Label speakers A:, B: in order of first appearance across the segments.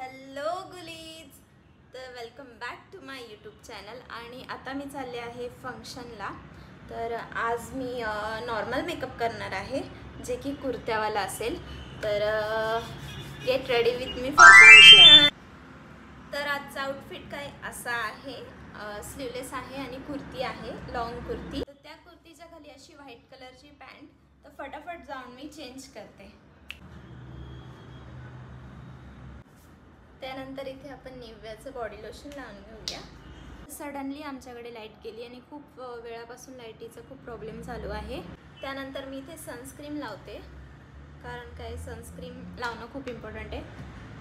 A: Hello गुलीज, तर welcome back to my YouTube channel. आणि आता मी चालले आहे फंक्शनला. तर आज मी नॉर्मल मेकअप करणार आहे, जे की कुर्त्यावाला असेल. तर get ready with me for function. तर आजचा आउटफिट काय असा आहे, स्लीवलेस आहे आणि कुर्ती आहे, लॉंग कुर्ती. तर त्या कुर्तीच्या खाली अशी व्हाईट कलरची पॅन्ट. तर फटाफट जाऊन मी चेंज करते. त्यानंतर इथे आपण निव्याचं बॉडी लोशन लावून घेऊया. सडनली आमच्याकडे लाईट गेली आणि खूप वेळापासून लाईटीचा खूप प्रॉब्लेम चालू आहे. त्यानंतर मी इथे सनस्क्रीन लावते, कारण काय सनस्क्रीन लावणं खूप इम्पॉर्टंट आहे,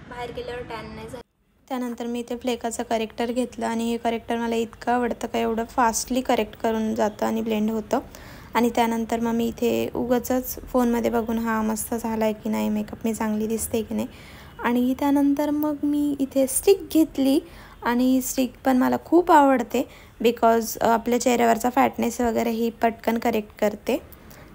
A: बाहेर गेल्यावर टॅन नाही झालं. त्यानंतर मी इथे फ्लेकाचं करेक्टर घेतलं आणि हे करेक्टर मला इतकं आवडतं का एवढं फास्टली करेक्ट करून जातं आणि ब्लेंड होतं. आणि त्यानंतर मग मी इथे उगाचच फोनमध्ये बघून हा मस्त झाला आहे की नाही मेकअप, मी चांगली दिसते की नाही. आणि त्यानंतर मग मी इथे स्टिक घेतली आणि स्टिक पण मला खूप आवडते बिकॉज आपल्या चेहऱ्यावरचा फॅटनेस वगैरे ही पटकन करेक्ट करते.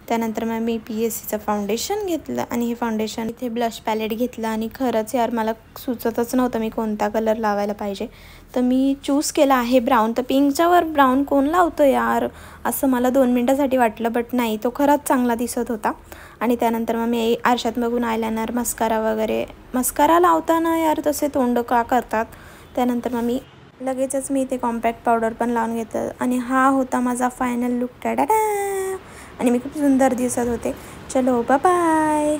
A: त्यानंतर मग मी PSCचं फाउंडेशन घेतलं आणि हे फाउंडेशन इथे ब्लश पॅलेट घेतलं. आणि खरंच यार मला सुचतच नव्हतं मी कोणता कलर लावायला पाहिजे, तर मी चूज केला आहे ब्राऊन. तर पिंकच्यावर ब्राऊन कोण लावतं यार, असं मला 2 मिनटासाठी वाटलं, बट नाही, तो खरंच चांगला दिसत होता. आणि त्यानंतर मग मी आरशात बघून आयलायनर, मस्कारा वगैरे, मस्कारा लावताना यार तसे तोंड का करतात. त्यानंतर मग मी लगेचच मी इथे कॉम्पॅक्ट पावडर पण लावून घेतलं. आणि हा होता माझा फायनल लुक. टाडा आणि मी खूप सुंदर दिसत होते. चलो बाय बाय.